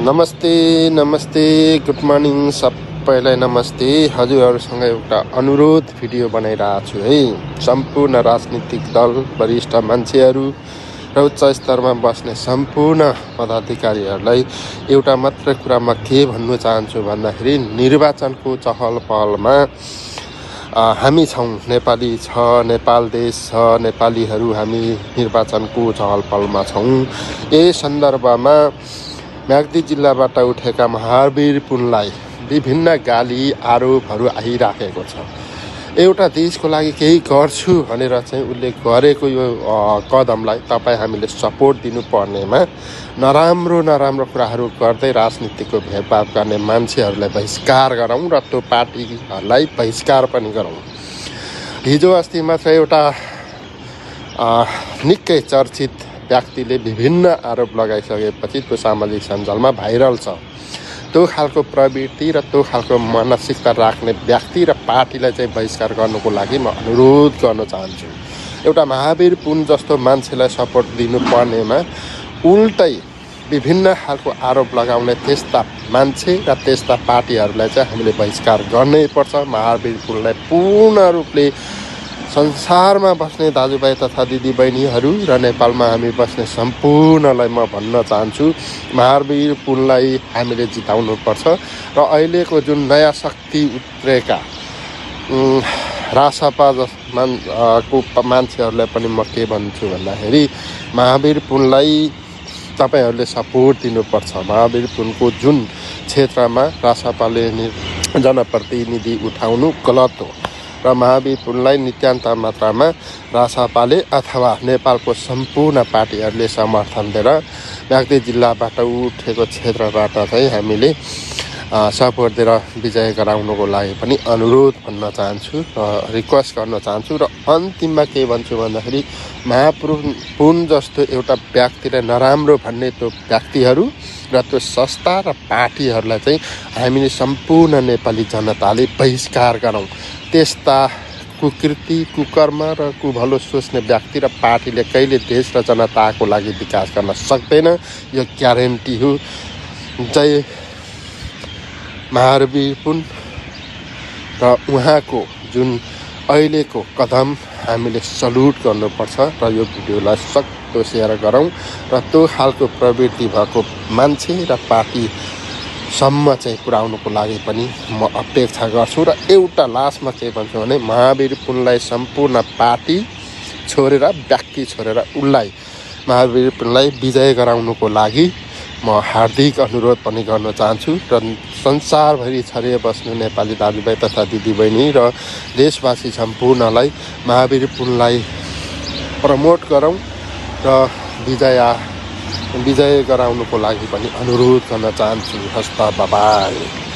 नमस्ते नमस्ते good morning सबैलाई नमस्ते। हजुरहरूसँग एउटा अनुरोध भिडियो बनाइरहेको छु है। सम्पूर्ण राजनीतिक दल वरिष्ठ मान्छेहरू र उच्च स्तरमा बस्ने सम्पूर्ण पदाधिकारीहरूलाई एउटा मात्र कुरामा के भन्नु चाहन्छु भन्दाखेरि निर्वाचनको चहल पहलमा हामी छौँ, नेपाली छ, नेपाल देश छ, नेपालीहरू हामी निर्वाचनको चहल पहलमा छौँ। यही सन्दर्भमा म्याग्दी जिल्लाबाट उठेका महावीर पुनलाई विभिन्न गाली आरोपहरू आइराखेको छ। एउटा देशको लागि केही गर्छु भनेर चाहिँ उसले गरेको यो कदमलाई तपाईँ हामीले सपोर्ट दिनुपर्नेमा नराम्रो कुराहरू गर्दै राजनीतिको भेदभाव गर्ने मान्छेहरूलाई बहिष्कार गरौँ र त्यो पार्टीहरूलाई बहिष्कार पनि गरौँ। हिजो अस्ति मात्र एउटा निकै चर्चित व्यक्तिले विभिन्न आरोप लगाइसकेपछि त्यो सामाजिक सञ्जालमा भाइरल छ। त्यो खालको प्रवृत्ति र त्यो खालको मानसिकता राख्ने व्यक्ति र पार्टीलाई चाहिँ बहिष्कार गर्नुको लागि म अनुरोध गर्न चाहन्छु। एउटा महावीर पुन जस्तो मान्छेलाई सपोर्ट दिनुपर्नेमा उल्टै विभिन्न खालको आरोप लगाउने त्यस्ता मान्छे र त्यस्ता पार्टीहरूलाई चाहिँ हामीले बहिष्कार गर्नै पर्छ। महावीर पुनलाई पूर्ण रूपले संसारमा बस्ने दाजुभाइ तथा दिदीबहिनीहरू र नेपालमा हामी बस्ने सम्पूर्णलाई म भन्न चाहन्छु, महावीर पुनलाई हामीले जिताउनुपर्छ। र अहिलेको जुन नयाँ शक्ति उत्रेका रासपा को मान्छेहरूलाई पनि म के भन्छु भन्दाखेरि महावीर पुनलाई तपाईँहरूले सपोर्ट दिनुपर्छ। महावीर पुनको जुन क्षेत्रमा रासपाले जनप्रतिनिधि उठाउनु गलत हो र महावीर पुनलाई नितान्त मात्रामा रासपाले अथवा नेपालको सम्पूर्ण पार्टीहरूले समर्थन दिएर म्याग्दी जिल्लाबाट उठेको क्षेत्रबाट चाहिँ हामीले सपोर्ट दिएर विजय गराउनुको लागि पनि अनुरोध भन्न चाहन्छु र रिक्वेस्ट गर्न चाहन्छु। र अन्तिममा के भन्छु भन्दाखेरि महापुन जस्तो एउटा व्यक्तिलाई नराम्रो भन्ने त्यो व्यक्तिहरू र त्यो संस्था र पार्टीहरूलाई चाहिँ हामीले सम्पूर्ण नेपाली जनताले बहिष्कार गरौँ। त्यस्ता कुकृति, कुकर्म र कुभलो सोच्ने व्यक्ति र पार्टीले कहिले देश र जनताको लागि विकास गर्न सक्दैन, यो ग्यारेन्टी हो। जय महावीर पुन र उहाँको जुन अहिलेको कदम हामीले सल्युट गर्नुपर्छ र यो भिडियोलाई सक्दो सेयर गरौँ र त्यो खालको प्रवृत्ति भएको मान्छे र पार्टीसम्म चाहिँ पुर्याउनुको लागि पनि म अपेक्षा गर्छु। र एउटा लास्टमा के भन्छु भने महावीर पुनलाई सम्पूर्ण पार्टी छोडेर, व्यक्ति छोडेर उसलाई महावीर पुनलाई विजय गराउनुको लागि म हार्दिक अनुरोध पनि गर्न चाहन्छु। र संसारभरि छरिए बस्नु नेपाली दाजुभाइ तथा दिदीबहिनी र देशवासी सम्पूर्णलाई महावीर पुनलाई प्रमोट गरौँ र विजय गराउनुको लागि पनि अनुरोध गर्न चाहन्छु। हस्त बाबाई।